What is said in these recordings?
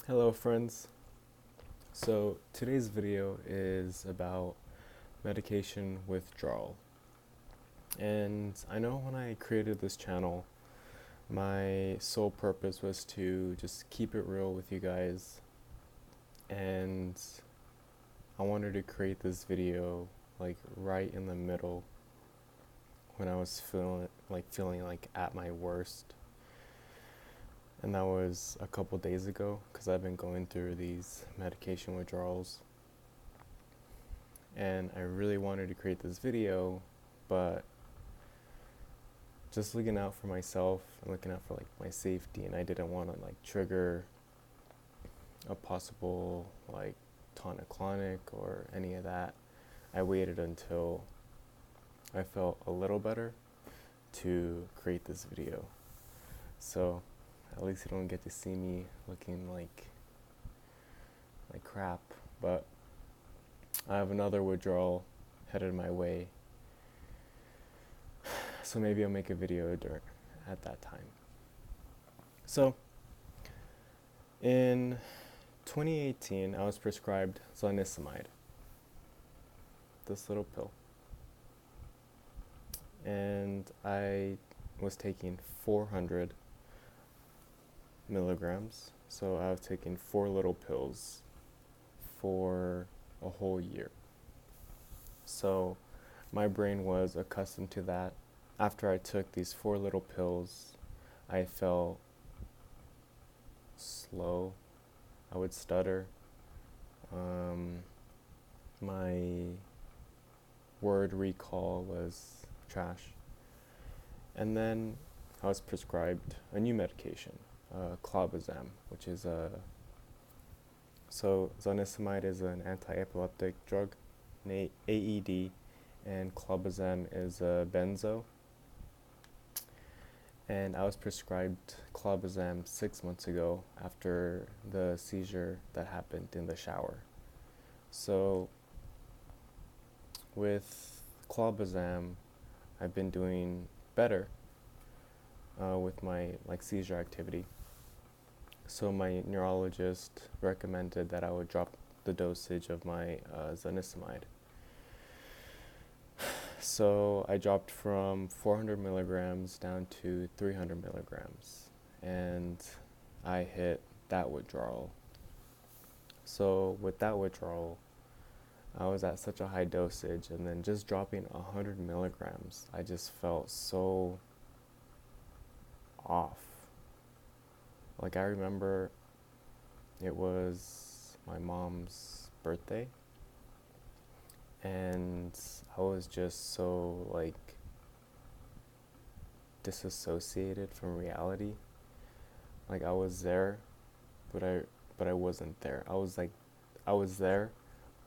Hello friends. So today's video is about medication withdrawal. And I know when I created this channel, my sole purpose was to just keep it real with you guys. And I wanted to create this video like right in the middle when I was feeling like at my worst. And that was a couple days ago because I've been going through these medication withdrawals. And I really wanted to create this video, but just looking out for myself and looking out for like my safety, and I didn't want to like trigger a possible like tonic-clonic or any of that. I waited until I felt a little better to create this video. So at least you don't get to see me looking like crap, but I have another withdrawal headed my way, so maybe I'll make a video at that time. So in 2018, I was prescribed zonisamide, this little pill, and I was taking 400 milligrams, so I was taking 4 little pills for a whole year. So my brain was accustomed to that. After I took these 4 little pills, I felt slow. I would stutter. My word recall was trash. And then I was prescribed a new medication, clobazam, which is so zonisamide is an anti-epileptic drug, an AED, and clobazam is a benzo. And I was prescribed clobazam 6 months ago after the seizure that happened in the shower. So with clobazam, I've been doing better with my seizure activity. So my neurologist recommended that I would drop the dosage of my zonisamide. So I dropped from 400 milligrams down to 300 milligrams, and I hit that withdrawal. So with that withdrawal, I was at such a high dosage, and then just dropping 100 milligrams, I just felt so off. Like I remember it was my mom's birthday, and I was just so like disassociated from reality. Like I was there, but I wasn't there. I was there,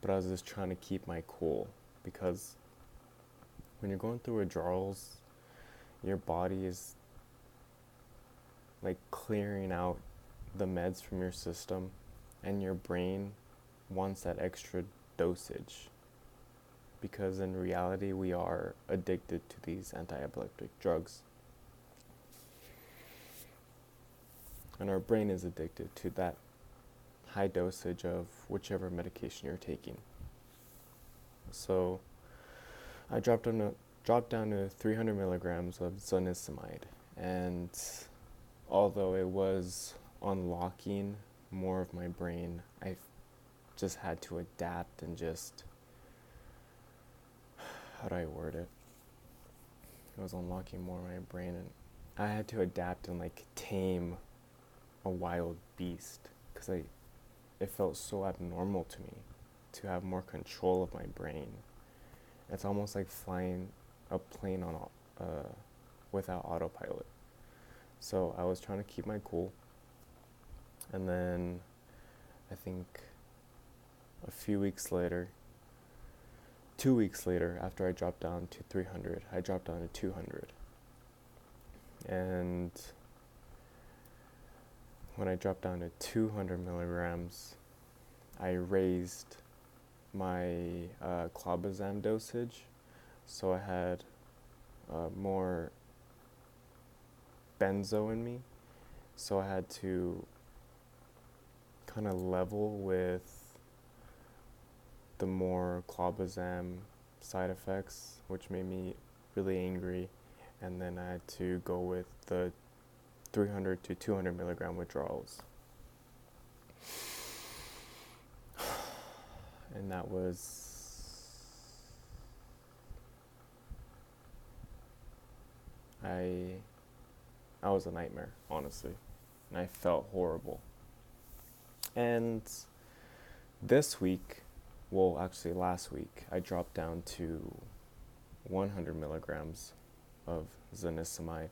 but I was just trying to keep my cool, because when you're going through withdrawals, your body is like clearing out the meds from your system, and your brain wants that extra dosage, because in reality we are addicted to these anti-epileptic drugs, and our brain is addicted to that high dosage of whichever medication you're taking. So I dropped down to 300 milligrams of zonisamide, and although it was unlocking more of my brain, I just had to adapt and just, how do I word it? It was unlocking more of my brain, and I had to adapt and like tame a wild beast, because it felt so abnormal to me to have more control of my brain. It's almost like flying a plane on without autopilot. So I was trying to keep my cool, and then I think a few weeks later, 2 weeks later, after I dropped down to 300, I dropped down to 200. And when I dropped down to 200 milligrams, I raised my clobazam dosage, so I had more benzo in me, so I had to kind of level with the more clobazam side effects, which made me really angry, and then I had to go with the 300 to 200 milligram withdrawals. And that was a nightmare, honestly. And I felt horrible. And this week, well, actually last week, I dropped down to 100 milligrams of zonisamide.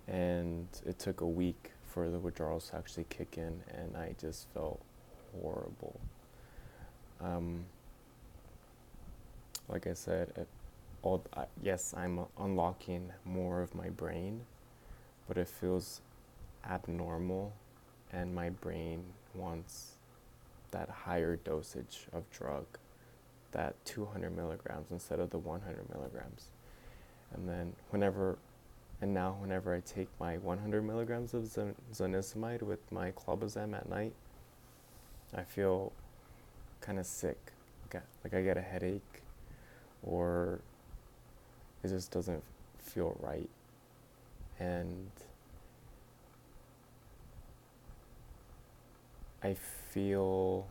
And it took a week for the withdrawals to actually kick in, and I just felt horrible. Like I said, yes, I'm unlocking more of my brain, but it feels abnormal, and my brain wants that higher dosage of drug, that 200 milligrams instead of the 100 milligrams. And then whenever I take my 100 milligrams of zonisamide with my clobazam at night, I feel kind of sick. Like I get a headache, or it just doesn't feel right. And I feel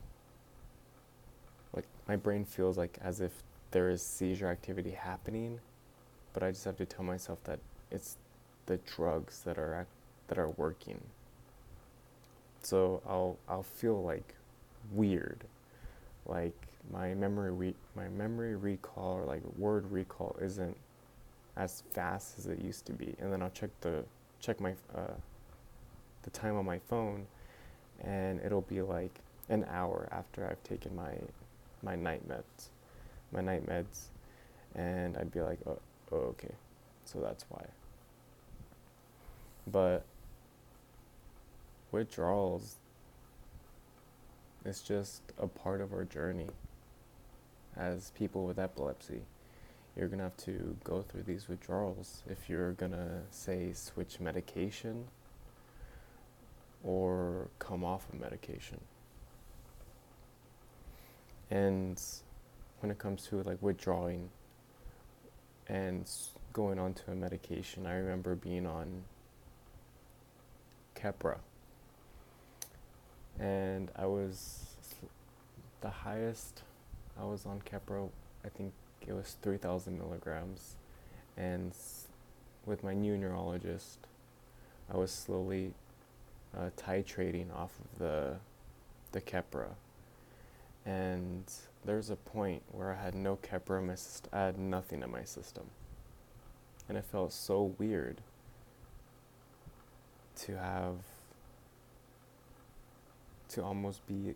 like my brain feels like as if there is seizure activity happening, but I just have to tell myself that it's the drugs that are working. So I'll feel like weird, like my memory recall, or like word recall, isn't as fast as it used to be. And then I'll check my the time on my phone, and it'll be like an hour after I've taken my night meds, and I'd be like, oh okay, so that's why. But withdrawals is just a part of our journey as people with epilepsy. You're gonna have to go through these withdrawals if you're gonna, say, switch medication or come off of medication. And when it comes to like withdrawing and going on to a medication, I remember being on Keppra, and the highest I was on Keppra, I think it was 3,000 milligrams, and with my new neurologist, I was slowly titrating off of the Keppra, and there's a point where I had no Keppra in my system. I had nothing in my system, and it felt so weird to almost be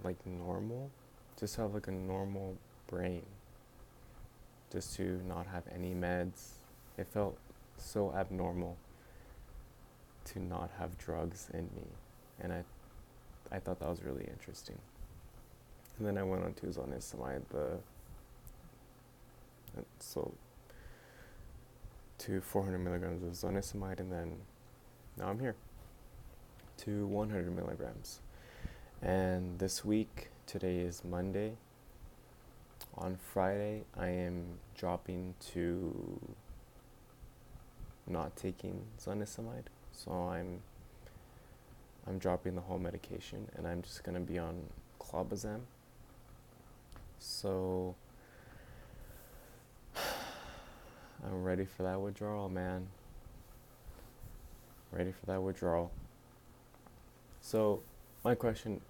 like normal, just have like a normal brain, just to not have any meds. It felt so abnormal to not have drugs in me, and I thought that was really interesting. And then I went on to zonisamide, to 400 milligrams of zonisamide, and then now I'm here to 100 milligrams. And this week, today is Monday. On Friday, I am dropping to not taking zonisamide. So I'm dropping the whole medication, and I'm just gonna be on clobazam. So I'm ready for that withdrawal, man. Ready for that withdrawal. So my question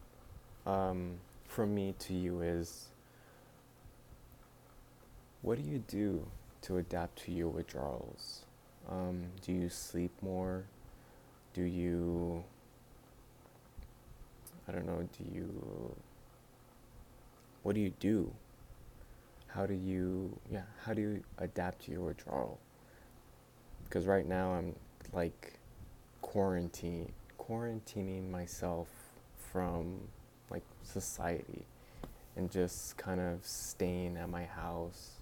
from me to you is, what do you do to adapt to your withdrawals? Do you sleep more? Do you, what do you do? How do you adapt to your withdrawal? Because right now I'm like quarantining myself from like society, and just kind of staying at my house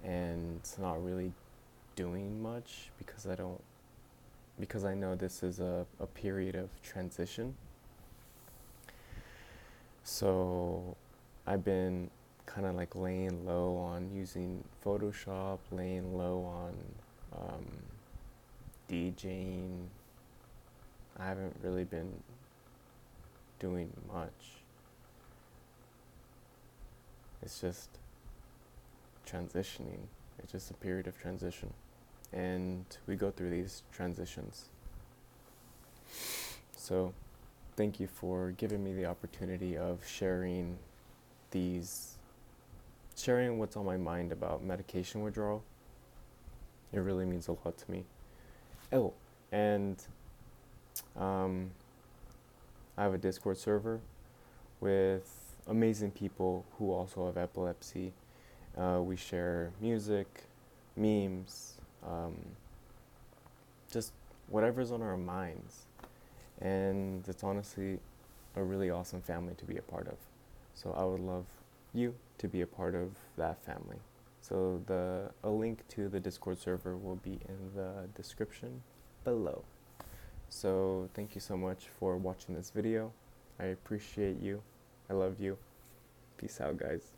and not really doing much, because I know this is a period of transition, So I've been kind of like laying low on using Photoshop, laying low on DJing. I haven't really been doing much. It's just transitioning. It's just a period of transition. And we go through these transitions. So thank you for giving me the opportunity of sharing what's on my mind about medication withdrawal. It really means a lot to me. Oh, and I have a Discord server with amazing people who also have epilepsy. We share music, memes, just whatever's on our minds. And it's honestly a really awesome family to be a part of. So I would love you to be a part of that family. So a link to the Discord server will be in the description below. So thank you so much for watching this video. I appreciate you. I love you. Peace out, guys.